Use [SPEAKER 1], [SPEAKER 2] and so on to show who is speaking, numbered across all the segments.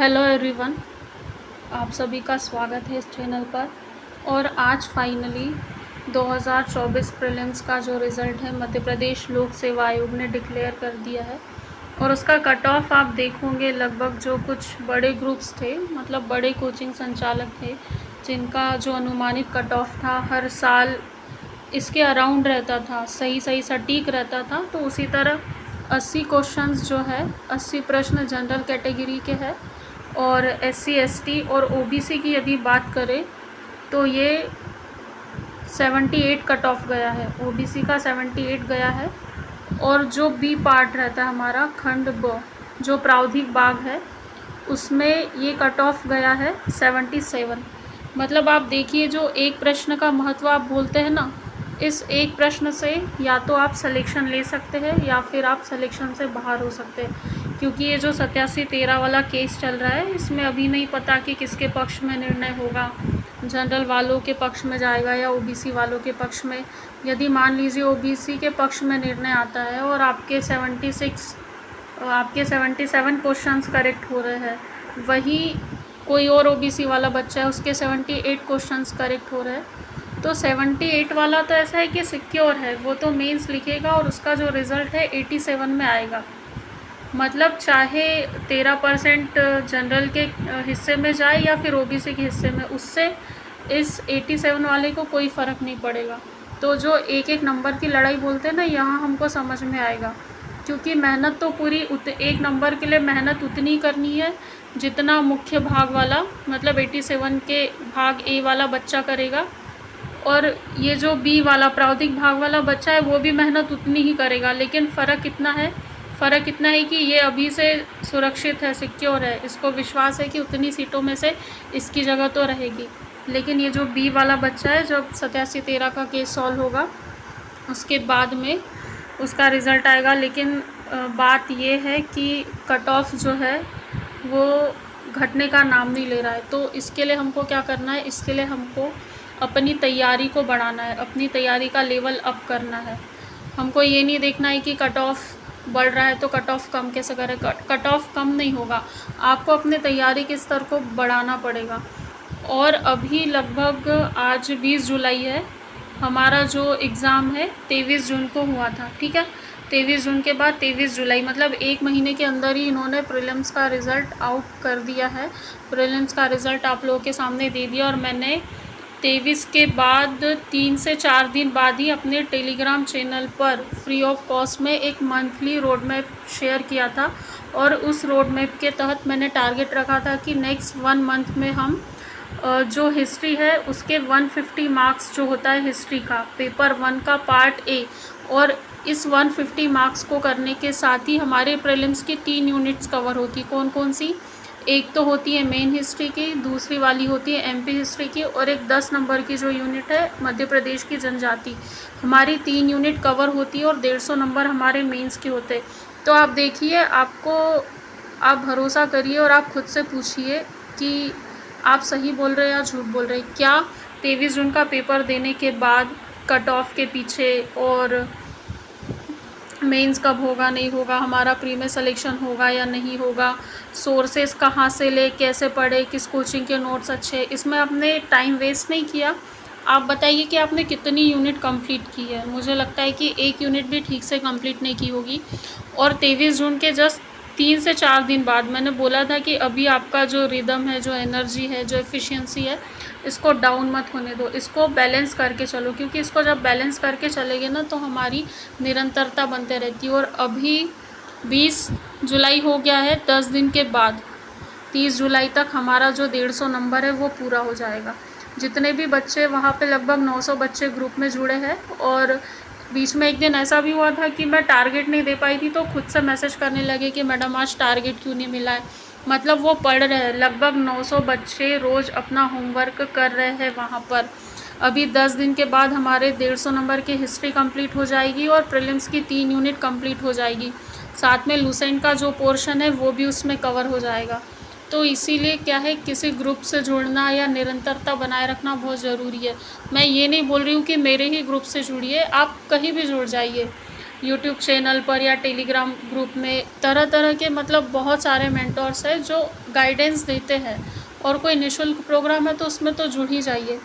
[SPEAKER 1] Hello everyone, आप सभी का स्वागत है इस चैनल पर। और आज फाइनली 2024 प्रीलिम्स का जो रिज़ल्ट है मध्य प्रदेश लोक सेवा आयोग ने डिक्लेयर कर दिया है। और उसका कट ऑफ आप देखोगे, लगभग जो कुछ बड़े ग्रुप्स थे, मतलब बड़े कोचिंग संचालक थे, जिनका जो अनुमानित कट ऑफ था हर साल इसके अराउंड रहता था, सही सटीक रहता था। तो उसी तरह 80 क्वेश्चंस जो है, 80 प्रश्न जनरल कैटेगरी के हैं। और SC ST और OBC की यदि बात करें तो ये 78 कट ऑफ गया है, OBC का 78 गया है। और जो बी पार्ट रहता है हमारा खंड ब, जो प्रावधिक भाग है, उसमें ये कट ऑफ गया है 77। मतलब आप देखिए, जो एक प्रश्न का महत्व आप बोलते हैं ना, इस एक प्रश्न से या तो आप सिलेक्शन ले सकते हैं या फिर आप सिलेक्शन से बाहर हो सकते हैं। क्योंकि ये जो 87-13 वाला केस चल रहा है, इसमें अभी नहीं पता कि किसके पक्ष में निर्णय होगा, जनरल वालों के पक्ष में जाएगा या OBC वालों के पक्ष में। यदि मान लीजिए OBC के पक्ष में निर्णय आता है और आपके 77 क्वेश्चंस करेक्ट हो रहे हैं, वही कोई और OBC वाला बच्चा है, उसके 78 क्वेश्चंस करेक्ट हो रहे हैं, तो 78 वाला तो ऐसा है कि सिक्योर है, वो तो मेंस लिखेगा और उसका जो रिज़ल्ट है 87 में आएगा। मतलब चाहे 13% जनरल के हिस्से में जाए या फिर OBC के हिस्से में, उससे इस 87 वाले को कोई फ़र्क नहीं पड़ेगा। तो जो एक एक नंबर की लड़ाई बोलते हैं ना, यहाँ हमको समझ में आएगा। क्योंकि मेहनत तो पूरी एक नंबर के लिए मेहनत उतनी करनी है जितना मुख्य भाग वाला, मतलब 87 के भाग A वाला बच्चा करेगा। और ये जो B वाला प्रावधिक भाग वाला बच्चा है, वो भी मेहनत उतनी ही करेगा। लेकिन फ़र्क इतना है कि ये अभी से सुरक्षित है, सिक्योर है, इसको विश्वास है कि उतनी सीटों में से इसकी जगह तो रहेगी। लेकिन ये जो B वाला बच्चा है, जब 87-13 का केस सॉल्व होगा उसके बाद में उसका रिज़ल्ट आएगा। लेकिन बात ये है कि कट ऑफ जो है वो घटने का नाम नहीं ले रहा है। तो इसके लिए हमको क्या करना है, इसके लिए हमको अपनी तैयारी को बढ़ाना है, अपनी तैयारी का लेवल अप करना है। हमको ये नहीं देखना है कि कट ऑफ बढ़ रहा है तो कट ऑफ कम कैसे करें। कट ऑफ कम नहीं होगा, आपको अपने तैयारी के स्तर को बढ़ाना पड़ेगा। और अभी लगभग आज 20 जुलाई है, हमारा जो एग्ज़ाम है 23 जून को हुआ था, ठीक है। 23 जून के बाद 23 जुलाई, मतलब एक महीने के अंदर ही इन्होंने प्रीलिम्स का रिज़ल्ट आउट कर दिया है। प्रीलिम्स का रिज़ल्ट आप लोगों के सामने दे दिया। और मैंने 23 के बाद 3 से 4 दिन बाद ही अपने टेलीग्राम चैनल पर फ्री ऑफ कॉस्ट में एक मंथली रोड मैप शेयर किया था। और उस रोड मैप के तहत मैंने टारगेट रखा था कि नेक्स्ट 1 मंथ में हम जो हिस्ट्री है उसके 150 मार्क्स जो होता है हिस्ट्री का, पेपर 1 का पार्ट A, और इस 150 मार्क्स को करने के साथ ही हमारे प्रीलिम्स की 3 यूनिट्स कवर होती। कौन कौन सी? एक तो होती है मेन हिस्ट्री की, दूसरी वाली होती है MP हिस्ट्री की, और एक 10 नंबर की जो यूनिट है मध्य प्रदेश की जनजाति। हमारी 3 यूनिट कवर होती है और 150 नंबर हमारे मेंस के होते। तो आप देखिए, आप भरोसा करिए और आप खुद से पूछिए कि आप सही बोल रहे हैं या झूठ बोल रहे हैं। क्या 23 जून का पेपर देने के बाद कट ऑफ के पीछे और मेंस कब होगा नहीं होगा, हमारा प्री में सिलेक्शन होगा या नहीं होगा, सोर्सेस कहाँ से ले, कैसे पढ़े, किस कोचिंग के नोट्स अच्छे, इसमें आपने टाइम वेस्ट नहीं किया। आप बताइए कि आपने कितनी यूनिट कंप्लीट की है। मुझे लगता है कि एक यूनिट भी ठीक से कंप्लीट नहीं की होगी। और 23 जून के जस्ट 3 से 4 दिन बाद मैंने बोला था कि अभी आपका जो रिदम है, जो एनर्जी है, जो एफिशिएंसी है, इसको डाउन मत होने दो, इसको बैलेंस करके चलो। क्योंकि इसको जब बैलेंस करके चलेंगे ना तो हमारी निरंतरता बनते रहती है। और अभी 20 जुलाई हो गया है, 10 दिन के बाद 30 जुलाई तक हमारा जो 150 नंबर है वो पूरा हो जाएगा। जितने भी बच्चे वहाँ पे, लगभग 900 बच्चे ग्रुप में जुड़े हैं। और बीच में एक दिन ऐसा भी हुआ था कि मैं टारगेट नहीं दे पाई थी, तो खुद से मैसेज करने लगे कि मैडम आज टारगेट क्यों नहीं मिला है। मतलब वो पढ़ रहे हैं, लगभग 900 बच्चे रोज़ अपना होमवर्क कर रहे हैं वहाँ पर। अभी 10 दिन के बाद हमारे 150 नंबर की हिस्ट्री कंप्लीट हो जाएगी और प्रीलिम्स की 3 यूनिट कंप्लीट हो जाएगी। साथ में लुसेंट का जो पोर्शन है वो भी उसमें कवर हो जाएगा। तो इसीलिए क्या है, किसी ग्रुप से जुड़ना या निरंतरता बनाए रखना बहुत ज़रूरी है। मैं ये नहीं बोल रही हूँ कि मेरे ही ग्रुप से जुड़िए, आप कहीं भी जुड़ जाइए। यूट्यूब चैनल पर या टेलीग्राम ग्रुप में तरह तरह के मतलब बहुत सारे मेंटर्स हैं जो गाइडेंस देते हैं, और कोई निःशुल्क प्रोग्राम है तो उसमें तो जुड़ ही जाइए।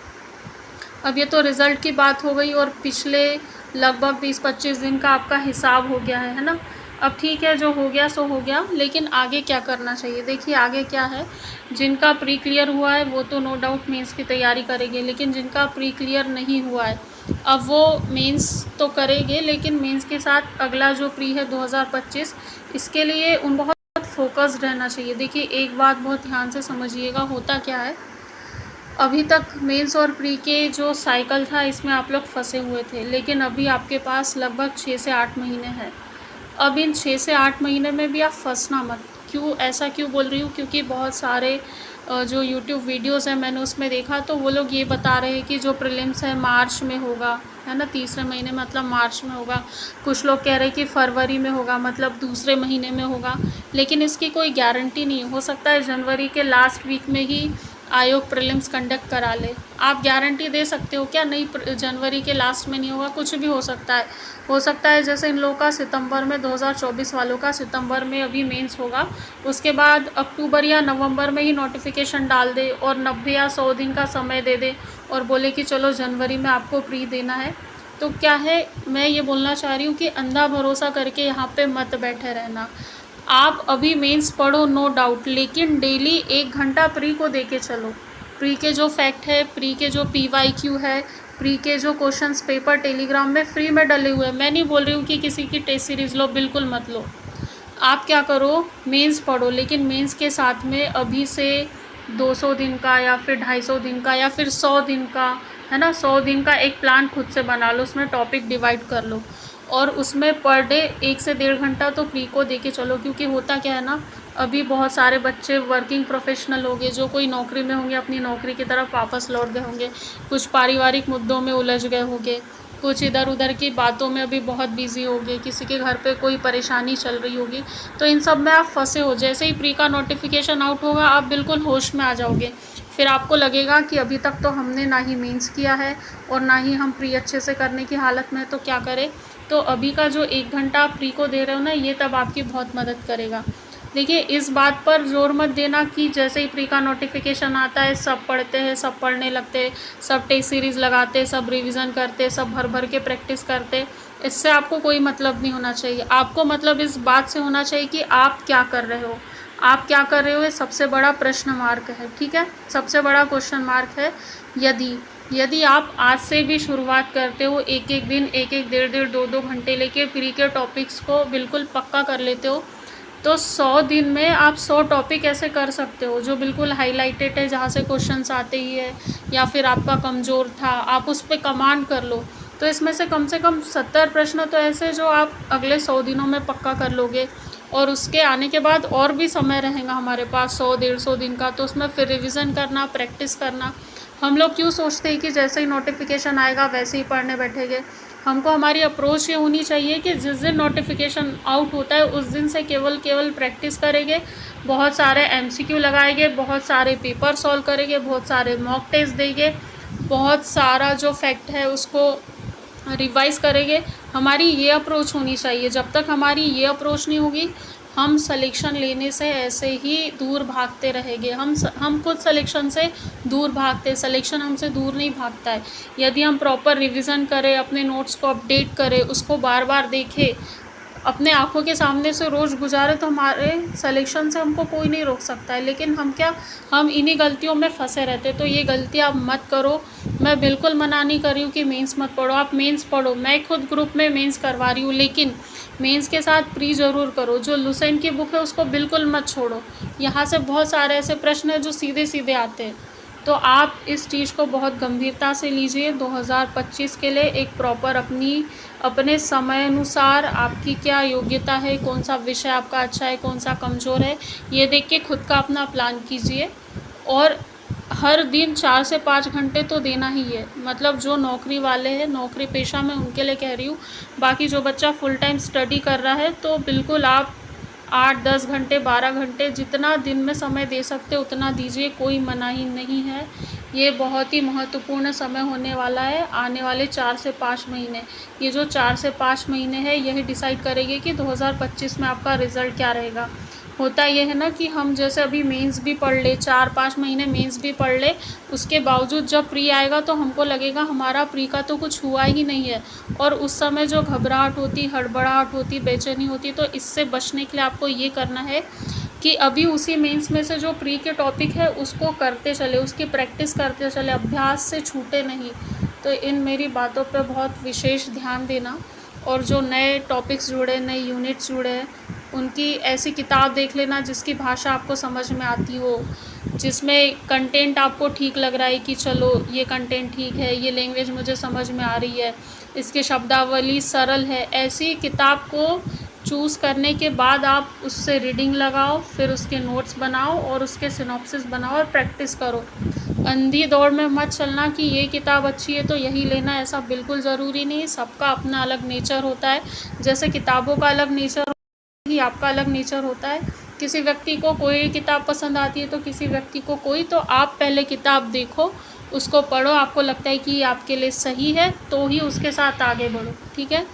[SPEAKER 1] अब ये तो रिज़ल्ट की बात हो गई, और पिछले लगभग 20-25 दिन का आपका हिसाब हो गया है ना। अब ठीक है, जो हो गया सो हो गया, लेकिन आगे क्या करना चाहिए? देखिए आगे क्या है, जिनका प्री क्लियर हुआ है वो तो नो डाउट मेंस की तैयारी करेंगे, लेकिन जिनका प्री क्लियर नहीं हुआ है अब वो मेंस तो करेंगे, लेकिन मेंस के साथ अगला जो प्री है 2025, इसके लिए उन बहुत फोकस्ड रहना चाहिए। देखिए एक बात बहुत ध्यान से समझिएगा, होता क्या है, अभी तक मेंस और प्री के जो साइकिल था इसमें आप लोग फंसे हुए थे, लेकिन अभी आपके पास लगभग 6 से 8 महीने हैं। अब इन 6 से 8 महीने में भी आप फंसना मत। क्यों ऐसा क्यों बोल रही हूँ? क्योंकि बहुत सारे जो यूट्यूब वीडियोस हैं मैंने उसमें देखा, तो वो लोग ये बता रहे हैं कि जो प्रीलिम्स है मार्च में होगा, है ना, तीसरे महीने मतलब मार्च में होगा। कुछ लोग कह रहे हैं कि फरवरी में होगा, मतलब दूसरे महीने में होगा, लेकिन इसकी कोई गारंटी नहीं हो सकता है जनवरी के लास्ट वीक में ही आयोग प्रीलिम्स कंडक्ट करा ले। आप गारंटी दे सकते हो क्या? नहीं, जनवरी के लास्ट में नहीं होगा, कुछ भी हो सकता है। हो सकता है जैसे इन लोगों का सितंबर में, 2024 वालों का सितंबर में अभी मेंस होगा, उसके बाद अक्टूबर या नवंबर में ही नोटिफिकेशन डाल दे और 90 या 100 दिन का समय दे दे और बोले कि चलो जनवरी में आपको प्री देना है। तो क्या है, मैं ये बोलना चाह रही हूँ कि अंधा भरोसा करके यहाँ पे मत बैठे रहना। आप अभी मेंस पढ़ो नो डाउट, लेकिन डेली 1 घंटा प्री को दे के चलो। प्री के जो फैक्ट है, प्री के जो PYQ है, प्री के जो क्वेश्चंस पेपर टेलीग्राम में फ्री में डले हुए हैं, मैं नहीं बोल रही हूँ कि किसी की टेस्ट सीरीज़ लो, बिल्कुल मत लो। आप क्या करो, मेंस पढ़ो, लेकिन मेंस के साथ में अभी से 200 दिन का या फिर 250 दिन का या फिर 100 दिन का, है ना, 100 दिन का एक प्लान खुद से बना लो, उसमें टॉपिक डिवाइड कर लो और उसमें पर डे 1 से 1.5 घंटा तो प्री को दे के चलो। क्योंकि होता क्या है ना, अभी बहुत सारे बच्चे वर्किंग प्रोफेशनल होंगे, जो कोई नौकरी में होंगे, अपनी नौकरी की तरफ वापस लौट गए होंगे, कुछ पारिवारिक मुद्दों में उलझ गए होंगे, कुछ इधर उधर की बातों में अभी बहुत बिजी होंगे, किसी के घर पे कोई परेशानी चल रही होगी, तो इन सब में आप फंसे हो। जैसे ही प्री का नोटिफिकेशन आउट होगा आप बिल्कुल होश में आ जाओगे, फिर आपको लगेगा कि अभी तक तो हमने ना ही मेंस किया है और ना ही हम प्री अच्छे से करने की हालत में, तो क्या करें। तो अभी का जो 1 घंटा आप प्री को दे रहे हो ना, ये तब आपकी बहुत मदद करेगा। देखिए इस बात पर जोर मत देना कि जैसे ही प्री का नोटिफिकेशन आता है सब पढ़ते हैं, सब पढ़ने लगते हैं, सब टेस्ट सीरीज़ लगाते, सब रिवीजन करते, सब भर भर के प्रैक्टिस करते। इससे आपको कोई मतलब नहीं होना चाहिए। आपको मतलब इस बात से होना चाहिए कि आप क्या कर रहे हो। आप क्या कर रहे हो, ये सबसे बड़ा प्रश्न मार्क है, ठीक है, सबसे बड़ा क्वेश्चन मार्क है। यदि आप आज से भी शुरुआत करते हो, एक एक दिन 1-1, 1.5-1.5, 2-2 घंटे लेके प्री के टॉपिक्स को बिल्कुल पक्का कर लेते हो, तो 100 दिन में आप 100 टॉपिक ऐसे कर सकते हो जो बिल्कुल हाईलाइटेड है, जहाँ से क्वेश्चंस आते ही है, या फिर आपका कमज़ोर था आप उस पर कमांड कर लो। तो इसमें से कम 70 प्रश्न तो ऐसे जो आप अगले 100 दिनों में पक्का कर लोगे, और उसके आने के बाद और भी समय रहेगा हमारे पास 100-150 दिन का, तो उसमें फिर रिवीजन करना, प्रैक्टिस करना। हम लोग क्यों सोचते हैं कि जैसे ही नोटिफिकेशन आएगा वैसे ही पढ़ने बैठेंगे। हमको हमारी अप्रोच ये होनी चाहिए कि जिस दिन नोटिफिकेशन आउट होता है उस दिन से केवल प्रैक्टिस करेंगे, बहुत सारे MCQ लगाएंगे, बहुत सारे पेपर सॉल्व करेंगे, बहुत सारे मॉक टेस्ट देंगे, बहुत सारा जो फैक्ट है उसको रिवाइज़ करेंगे। हमारी ये अप्रोच होनी चाहिए। जब तक हमारी ये अप्रोच नहीं होगी, हम सिलेक्शन लेने से ऐसे ही दूर भागते रहेंगे। हम खुद सिलेक्शन से दूर भागते हैं, सिलेक्शन हमसे दूर नहीं भागता है। यदि हम प्रॉपर रिवीजन करें, अपने नोट्स को अपडेट करें, उसको बार बार देखें, अपने आँखों के सामने से रोज़ गुजारे, तो हमारे सिलेक्शन से हमको कोई नहीं रोक सकता है। लेकिन हम इन्हीं गलतियों में फंसे रहते। तो ये गलती आप मत करो। मैं बिल्कुल मना नहीं कर रही हूँ कि मेंस मत पढ़ो, आप मेंस पढ़ो। मैं खुद ग्रुप में मेंस करवा रही हूँ, लेकिन मेंस के साथ प्री ज़रूर करो। जो लुसेंट की बुक है उसको बिल्कुल मत छोड़ो। यहाँ से बहुत सारे ऐसे प्रश्न हैं जो सीधे सीधे आते हैं, तो आप इस चीज़ को बहुत गंभीरता से लीजिए। 2025 के लिए एक प्रॉपर अपने समय अनुसार आपकी क्या योग्यता है, कौन सा विषय आपका अच्छा है, कौन सा कमज़ोर है, ये देख के खुद का अपना प्लान कीजिए। और हर दिन 4 से 5 घंटे तो देना ही है। मतलब जो नौकरी वाले हैं, नौकरी पेशा में उनके लिए कह रही हूँ। बाकी जो बच्चा फुल टाइम स्टडी कर रहा है तो बिल्कुल आप 8-10 घंटे, 12 घंटे जितना दिन में समय दे सकते उतना दीजिए, कोई मनाही नहीं है। ये बहुत ही महत्वपूर्ण समय होने वाला है, आने वाले 4 से 5 महीने। ये जो 4 से 5 महीने हैं, यही डिसाइड करेंगे कि 2025 में आपका रिज़ल्ट क्या रहेगा। होता ये है ना कि हम जैसे अभी मेंस भी पढ़ ले, 4-5 महीने मेंस भी पढ़ ले, उसके बावजूद जब प्री आएगा तो हमको लगेगा हमारा प्री का तो कुछ हुआ ही नहीं है, और उस समय जो घबराहट होती, हड़बड़ाहट होती, बेचैनी होती, तो इससे बचने के लिए आपको ये करना है कि अभी उसी मेंस में से जो प्री के टॉपिक है उसको करते चले, उसकी प्रैक्टिस करते चले, अभ्यास से छूटे नहीं। तो इन मेरी बातों पे बहुत विशेष ध्यान देना, और जो नए टॉपिक्स जुड़े, नए यूनिट्स जुड़े हैं, उनकी ऐसी किताब देख लेना जिसकी भाषा आपको समझ में आती हो, जिसमें कंटेंट आपको ठीक लग रहा है कि चलो ये कंटेंट ठीक है, ये लैंग्वेज मुझे समझ में आ रही है, इसकी शब्दावली सरल है। ऐसी किताब को चूज़ करने के बाद आप उससे रीडिंग लगाओ, फिर उसके नोट्स बनाओ और उसके सिनॉप्सिस बनाओ और प्रैक्टिस करो। अंधी दौड़ में मत चलना कि ये किताब अच्छी है तो यही लेना, ऐसा बिल्कुल ज़रूरी नहीं। सबका अपना अलग नेचर होता है, जैसे किताबों का अलग नेचर ही आपका अलग नेचर होता है। किसी व्यक्ति को कोई किताब पसंद आती है तो किसी व्यक्ति को कोई, तो आप पहले किताब देखो, उसको पढ़ो, आपको लगता है कि ये आपके लिए सही है तो ही उसके साथ आगे बढ़ो, ठीक है।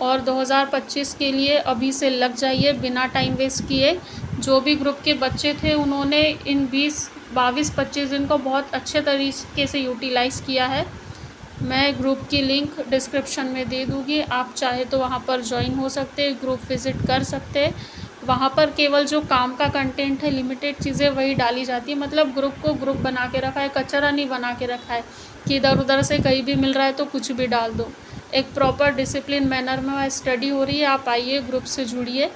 [SPEAKER 1] और 2025 के लिए अभी से लग जाइए बिना टाइम वेस्ट किए। जो भी ग्रुप के बच्चे थे उन्होंने इन 22-25 दिन को बहुत अच्छे तरीके से यूटिलाइज़ किया है। मैं ग्रुप की लिंक डिस्क्रिप्शन में दे दूँगी, आप चाहे तो वहाँ पर ज्वाइन हो सकते हैं, ग्रुप विज़िट कर सकते हैं। वहाँ पर केवल जो काम का कंटेंट है, लिमिटेड चीज़ें वही डाली जाती है, मतलब ग्रुप को ग्रुप बना के रखा है, कचरा नहीं बना के रखा है कि इधर उधर से कहीं भी मिल रहा है तो कुछ भी डाल दो। एक प्रॉपर डिसिप्लिन मैनर में स्टडी हो रही है। आप आइए, ग्रुप से जुड़िए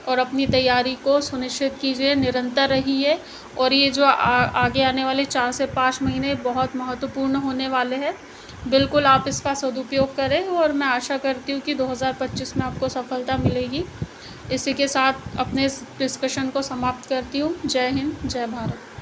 [SPEAKER 1] और अपनी तैयारी को सुनिश्चित कीजिए, निरंतर रहिए। और ये जो आगे आने वाले 4 से 5 महीने बहुत महत्वपूर्ण होने वाले हैं, बिल्कुल आप इसका सदुपयोग करें, और मैं आशा करती हूँ कि 2025 में आपको सफलता मिलेगी। इसी के साथ अपने इस डिस्कशन को समाप्त करती हूँ। जय हिंद, जय भारत।